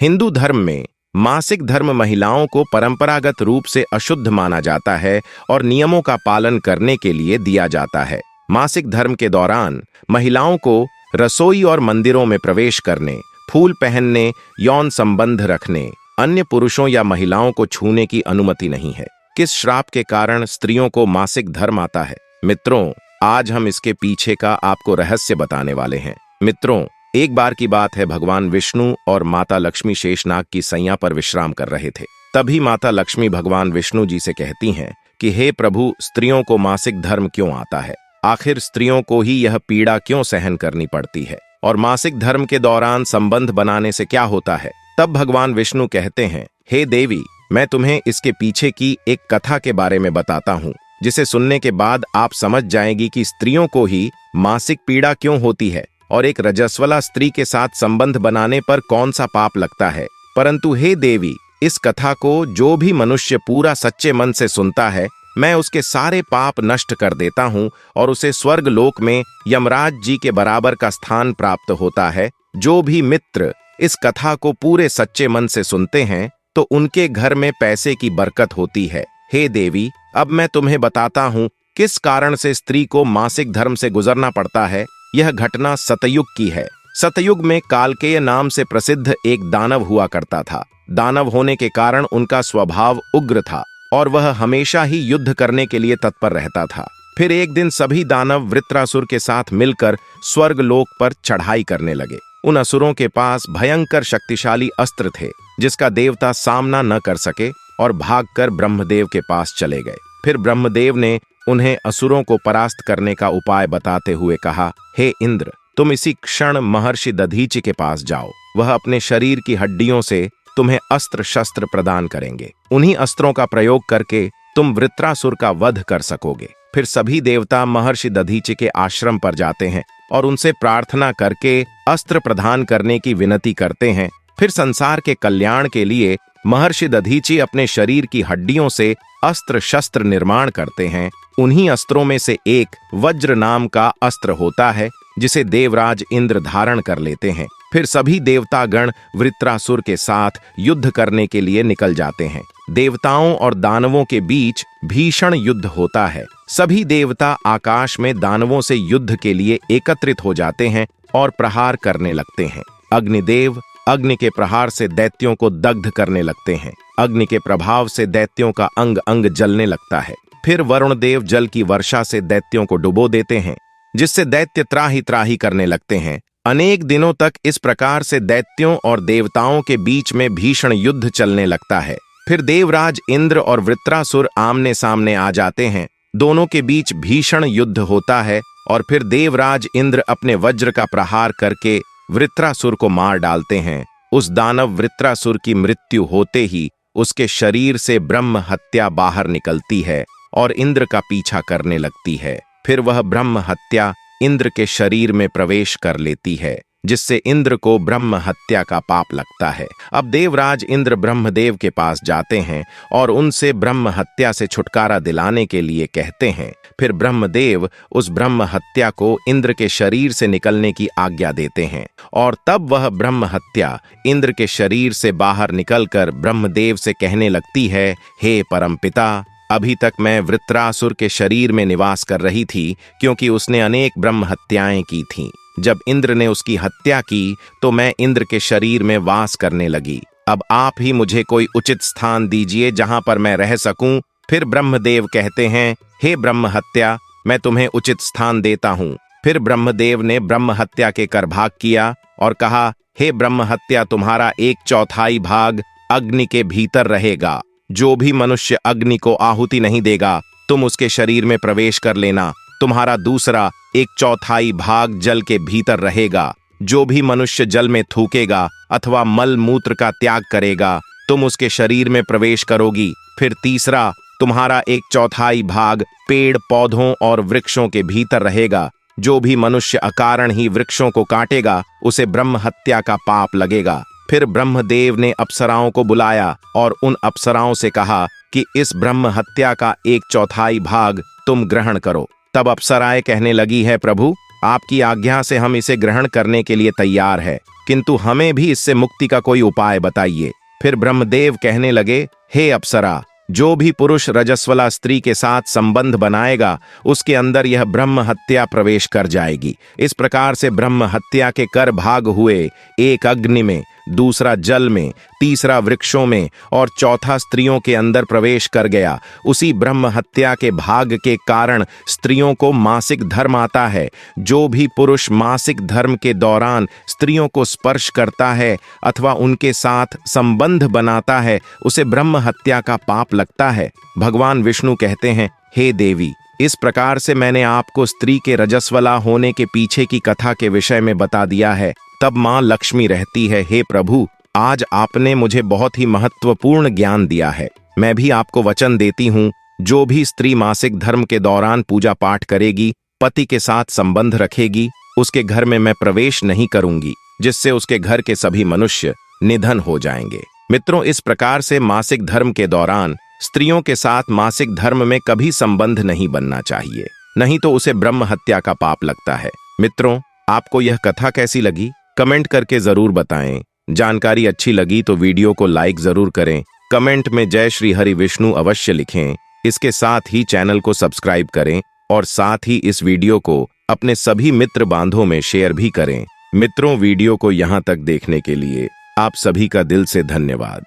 हिंदू धर्म में मासिक धर्म महिलाओं को परंपरागत रूप से अशुद्ध माना जाता है और नियमों का पालन करने के लिए दिया जाता है। मासिक धर्म के दौरान महिलाओं को रसोई और मंदिरों में प्रवेश करने, फूल पहनने, यौन संबंध रखने, अन्य पुरुषों या महिलाओं को छूने की अनुमति नहीं है। किस श्राप के कारण स्त्रियों को मासिक धर्म आता है? मित्रों, आज हम इसके पीछे का आपको रहस्य बताने वाले हैं। मित्रों, एक बार की बात है, भगवान विष्णु और माता लक्ष्मी शेषनाग की सैया पर विश्राम कर रहे थे। तभी माता लक्ष्मी भगवान विष्णु जी से कहती हैं कि हे प्रभु, स्त्रियों को मासिक धर्म क्यों आता है? आखिर स्त्रियों को ही यह पीड़ा क्यों सहन करनी पड़ती है? और मासिक धर्म के दौरान संबंध बनाने से क्या होता है? तब भगवान विष्णु कहते हैं, हे देवी, मैं तुम्हें इसके पीछे की एक कथा के बारे में बताता हूँ, जिसे सुनने के बाद आप समझ जाएंगी कि स्त्रियों को ही मासिक पीड़ा क्यों होती है और एक रजस्वला स्त्री के साथ संबंध बनाने पर कौन सा पाप लगता है। परंतु हे देवी, इस कथा को जो भी मनुष्य पूरा सच्चे मन से सुनता है, मैं उसके सारे पाप नष्ट कर देता हूँ और उसे स्वर्ग लोक में यमराज जी के बराबर का स्थान प्राप्त होता है। जो भी मित्र इस कथा को पूरे सच्चे मन से सुनते हैं तो उनके घर में पैसे की बरकत होती है। हे देवी, अब मैं तुम्हें बताता हूँ किस कारण से स्त्री को मासिक धर्म से गुजरना पड़ता है। यह घटना सतयुग की है। सतयुग में कालकेय नाम से प्रसिद्ध एक दानव हुआ करता था। दानव होने के कारण उनका स्वभाव उग्र था और वह हमेशा ही युद्ध करने के लिए तत्पर रहता था। फिर एक दिन सभी दानव वृत्रासुर के साथ मिलकर स्वर्ग लोक पर चढ़ाई करने लगे। उन असुरों के पास भयंकर शक्तिशाली अस्त्र थे, जिसका देवता सामना न कर सके और भागकर ब्रह्मदेव के पास चले गए। फिर ब्रह्मदेव ने उन्हें असुरों को परास्त करने का उपाय बताते हुए कहा, हे इंद्र, तुम इसी क्षण महर्षि दधीचि के पास जाओ। वह अपने शरीर की हड्डियों से तुम्हें अस्त्र शस्त्र प्रदान करेंगे। उन्हीं अस्त्रों का प्रयोग करके तुम वृत्रासुर का वध कर सकोगे। फिर सभी देवता महर्षि दधीचि के आश्रम पर जाते हैं और उनसे प्रार्थना करके अस्त्र प्रदान करने की विनती करते हैं। फिर संसार के कल्याण के लिए महर्षि दधीचि अपने शरीर की हड्डियों से अस्त्र शस्त्र निर्माण करते हैं। उन्हीं अस्त्रों में से एक वज्र नाम का अस्त्र होता है, जिसे देवराज इंद्र धारण कर लेते हैं। फिर सभी देवतागण वृत्रासुर के साथ युद्ध करने के लिए निकल जाते हैं। देवताओं और दानवों के बीच भीषण युद्ध होता है। सभी देवता आकाश में दानवों से युद्ध के लिए एकत्रित हो जाते हैं और प्रहार करने लगते हैं। अग्निदेव अग्नि के प्रहार से दैत्यों को दग्ध करने लगते हैं। अग्नि के प्रभाव से दैत्यों का अंग अंग जलने लगता है। फिर वरुण देव जल की वर्षा से दैत्यों को डुबो देते हैं, जिससे दैत्य त्राही त्राही करने लगते हैं। अनेक दिनों तक इस प्रकार से दैत्यों और देवताओं के बीच में भीषण युद्ध चलने लगता है। फिर देवराज इंद्र और वृत्रासुर आमने सामने आ जाते हैं। दोनों के बीच भीषण युद्ध होता है और फिर देवराज इंद्र अपने वज्र का प्रहार करके वृत्रासुर को मार डालते हैं। उस दानव वृत्रासुर की मृत्यु होते ही उसके शरीर से ब्रह्म हत्या बाहर निकलती है और इंद्र का पीछा करने लगती है। फिर वह ब्रह्म हत्या इंद्र के शरीर में प्रवेश कर लेती है, जिससे इंद्र को ब्रह्म हत्या का पाप लगता है। अब देवराज इंद्र ब्रह्मदेव के पास जाते हैं और उनसे ब्रह्म हत्या से छुटकारा दिलाने के लिए कहते हैं। फिर ब्रह्मदेव उस ब्रह्म हत्या को इंद्र के शरीर से निकलने की आज्ञा देते हैं और तब वह ब्रह्म हत्या इंद्र के शरीर से बाहर निकलकर ब्रह्मदेव से कहने लगती है, हे परमपिता, अभी तक मैं वृत्रासुर के शरीर में निवास कर रही थी, क्योंकि उसने अनेक ब्रह्म हत्याएं की थीं। जब इंद्र ने उसकी हत्या की तो मैं इंद्र के शरीर में वास करने लगी। अब आप ही मुझे कोई उचित स्थान दीजिए जहां पर मैं रह सकूं। फिर ब्रह्मदेव कहते हैं, हे ब्रह्म हत्या, मैं तुम्हें उचित स्थान देता हूं। फिर ब्रह्मदेव ने ब्रह्म हत्या के कर भाग किया और कहा, हे ब्रह्म हत्या, तुम्हारा 1/4 भाग अग्नि के भीतर रहेगा। जो भी मनुष्य अग्नि को आहुति नहीं देगा, तुम उसके शरीर में प्रवेश कर लेना। तुम्हारा दूसरा 1/4 भाग जल के भीतर रहेगा। जो भी मनुष्य जल में थूकेगा अथवा मल मूत्र का त्याग करेगा, तुम उसके शरीर में प्रवेश करोगी। फिर तीसरा, तुम्हारा 1/4 भाग पेड़ पौधों और वृक्षों के भीतर रहेगा। जो भी मनुष्य अकारण ही वृक्षों को काटेगा, उसे ब्रह्म हत्या का पाप लगेगा। फिर ब्रह्मदेव ने अप्सराओं को बुलाया और उन अप्सराओं से कहा कि इस ब्रह्म हत्या का 1/4 भाग तुम ग्रहण करो। तब अप्सराएं कहने लगी है, प्रभु, आपकी आज्ञा से हम इसे ग्रहण करने के लिए तैयार है। किंतु हमें भी इससे मुक्ति का कोई उपाय बताइए। फिर ब्रह्मदेव कहने लगे, हे अप्सरा, जो भी पुरुष रजस्वला स्त्री के साथ संबंध बनाएगा उसके अंदर यह ब्रह्म हत्या प्रवेश कर जाएगी। इस प्रकार से ब्रह्म हत्या के कर भाग हुए, एक अग्नि में, दूसरा जल में, तीसरा वृक्षों में और चौथा स्त्रियों के अंदर प्रवेश कर गया। उसी ब्रह्म हत्या के भाग के कारण स्त्रियों को मासिक धर्म आता है। जो भी पुरुष मासिक धर्म के दौरान स्त्रियों को स्पर्श करता है अथवा उनके साथ संबंध बनाता है उसे ब्रह्म हत्या का पाप लगता है। भगवान विष्णु कहते हैं, हे देवी, इस प्रकार से मैंने आपको स्त्री के रजस्वला होने के पीछे की कथा के विषय में बता दिया है। तब मां लक्ष्मी रहती है, हे प्रभु, आज आपने मुझे बहुत ही महत्वपूर्ण ज्ञान दिया है। मैं भी आपको वचन देती हूँ, जो भी स्त्री मासिक धर्म के दौरान पूजा पाठ करेगी, पति के साथ संबंध रखेगी, उसके घर में मैं प्रवेश नहीं करूंगी, जिससे उसके घर के सभी मनुष्य निधन हो जाएंगे। मित्रों, इस प्रकार से मासिक धर्म के दौरान स्त्रियों के साथ मासिक धर्म में कभी संबंध नहीं बनना चाहिए, नहीं तो उसे ब्रह्म हत्या का पाप लगता है। मित्रों, आपको यह कथा कैसी लगी कमेंट करके जरूर बताएं। जानकारी अच्छी लगी तो वीडियो को लाइक जरूर करें। कमेंट में जय श्री हरि विष्णु अवश्य लिखें। इसके साथ ही चैनल को सब्सक्राइब करें और साथ ही इस वीडियो को अपने सभी मित्र बांधों में शेयर भी करें। मित्रों, वीडियो को यहाँ तक देखने के लिए आप सभी का दिल से धन्यवाद।